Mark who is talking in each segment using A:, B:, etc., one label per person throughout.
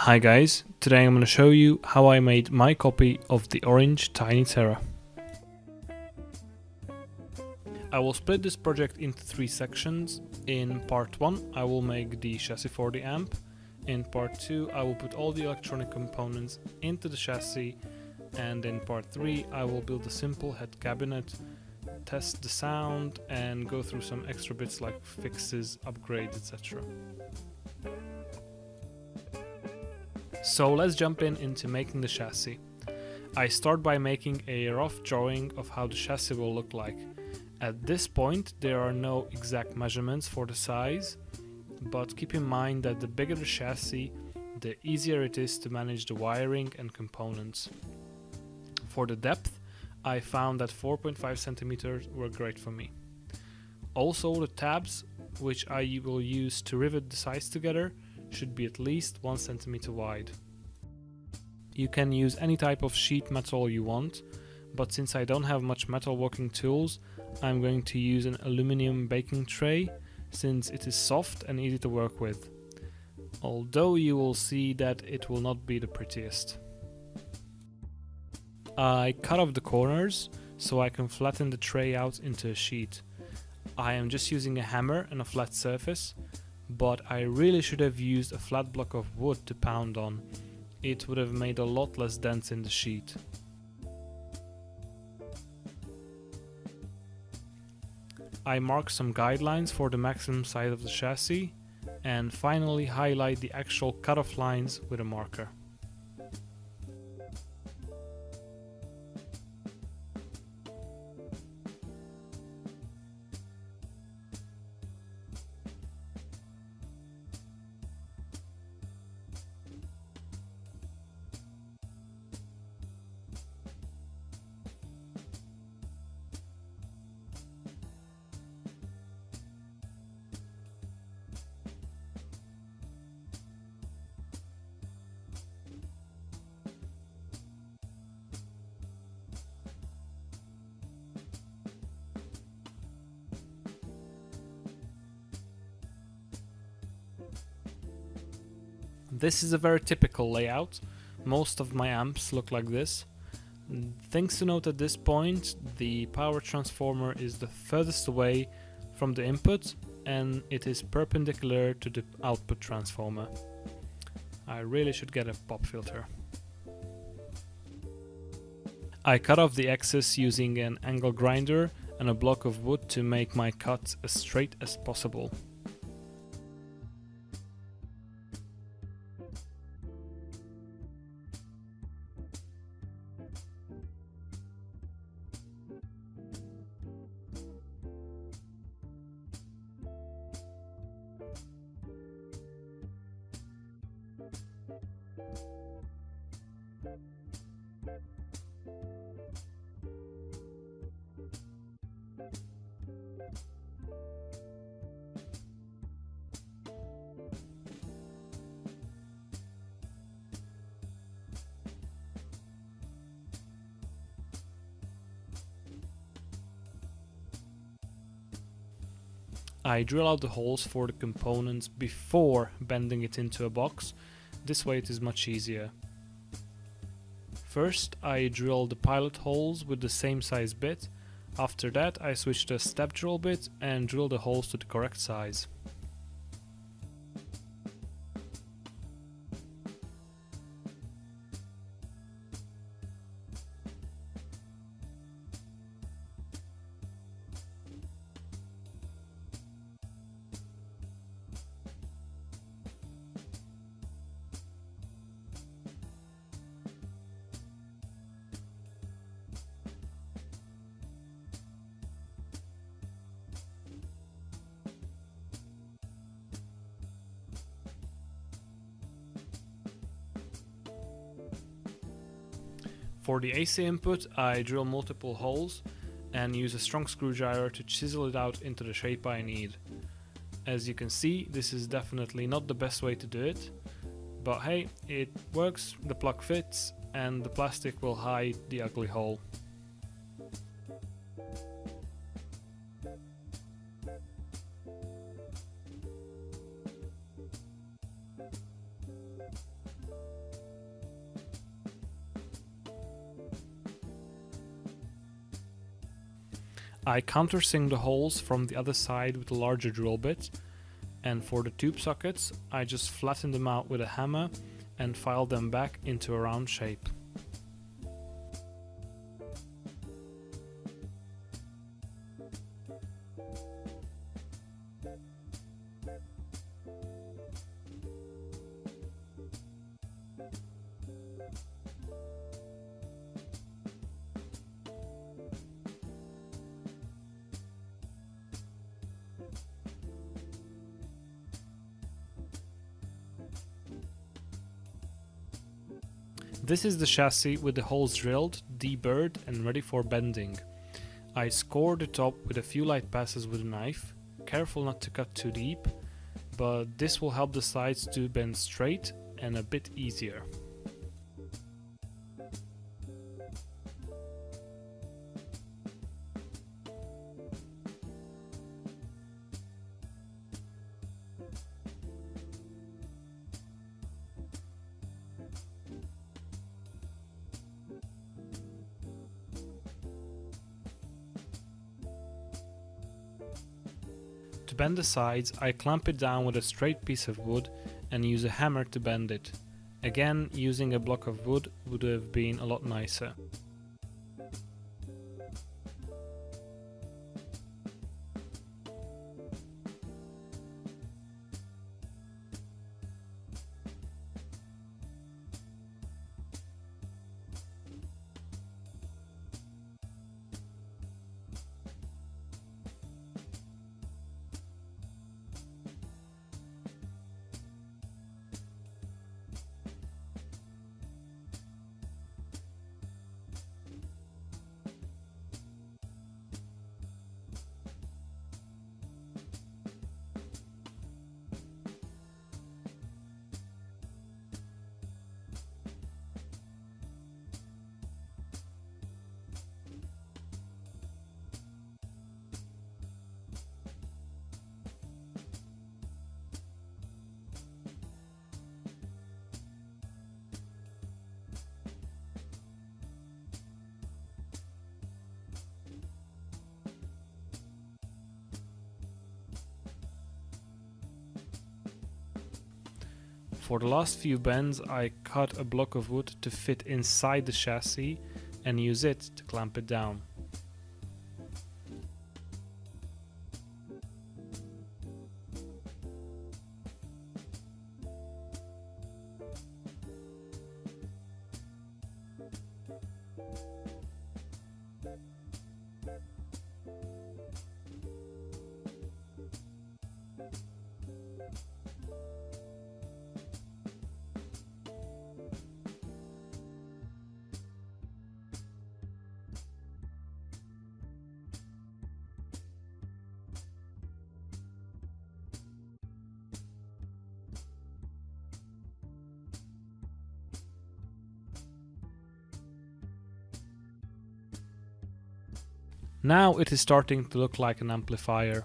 A: Hi guys, today I'm going to show you how I made my copy of the orange Tiny Terra. I will split this project into 3 sections. In part 1 I will make the chassis for the amp. In part 2 I will put all the electronic components into the chassis, and in part 3 I will build a simple head cabinet, test the sound and go through some extra bits like fixes, upgrades, etc. So let's jump into making the chassis. I start by making a rough drawing of how the chassis will look like. At this point there are no exact measurements for the size, but keep in mind that the bigger the chassis, the easier it is to manage the wiring and components. For the depth, I found that 4.5 centimeters were great for me. Also, the tabs, which I will use to rivet the sides together, should be at least 1 centimeter wide. You can use any type of sheet metal you want, but since I don't have much metalworking tools, I'm going to use an aluminum baking tray, since it is soft and easy to work with. Although you will see that it will not be the prettiest. I cut off the corners so I can flatten the tray out into a sheet. I am just using a hammer and a flat surface, but I really should have used a flat block of wood to pound on. It would have made a lot less dents in the sheet. I mark some guidelines for the maximum size of the chassis, and finally highlight the actual cutoff lines with a marker. This is a very typical layout. Most of my amps look like this. Things to note at this point: the power transformer is the furthest away from the input and it is perpendicular to the output transformer. I really should get a pop filter. I cut off the excess using an angle grinder and a block of wood to make my cuts as straight as possible. I drill out the holes for the components before bending it into a box. This way it is much easier. First I drill the pilot holes with the same size bit. After that I switch to a step drill bit and drill the holes to the correct size. For the AC input, I drill multiple holes and use a strong screwdriver to chisel it out into the shape I need. As you can see, this is definitely not the best way to do it, but hey, it works, the plug fits, and the plastic will hide the ugly hole. I countersink the holes from the other side with a larger drill bit, and for the tube sockets I just flatten them out with a hammer and file them back into a round shape. This is the chassis with the holes drilled, deburred and ready for bending. I score the top with a few light passes with a knife, careful not to cut too deep, but this will help the sides to bend straight and a bit easier. To bend the sides, I clamp it down with a straight piece of wood and use a hammer to bend it. Again, using a block of wood would have been a lot nicer. For the last few bends, I cut a block of wood to fit inside the chassis and use it to clamp it down. Now it is starting to look like an amplifier.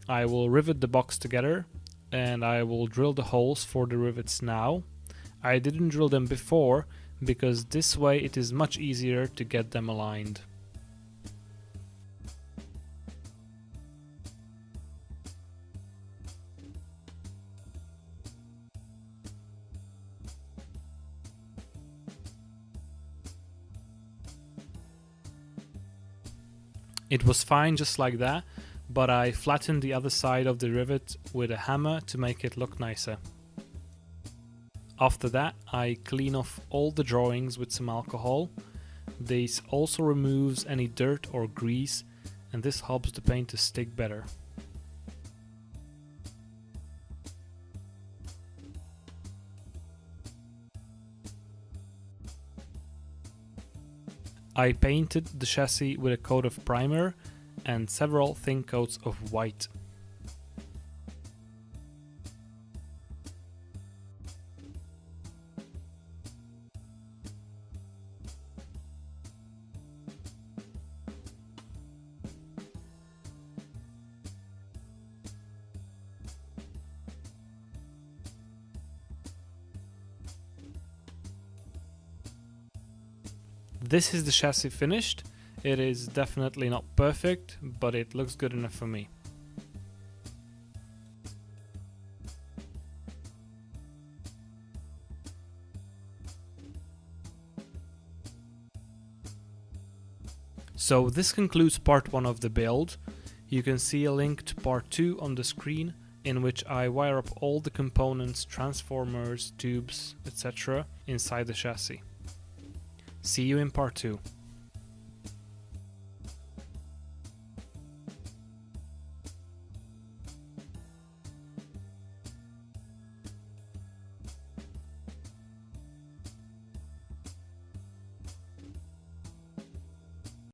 A: I will rivet the box together and I will drill the holes for the rivets now. I didn't drill them before because this way it is much easier to get them aligned. It was fine just like that, but I flattened the other side of the rivet with a hammer to make it look nicer. After that, I clean off all the drawings with some alcohol. This also removes any dirt or grease, and this helps the paint to stick better. I painted the chassis with a coat of primer and several thin coats of white. This is the chassis finished. It is definitely not perfect, but it looks good enough for me. So this concludes part 1 of the build. You can see a link to part 2 on the screen, in which I wire up all the components, transformers, tubes, etc. inside the chassis. See you in part 2.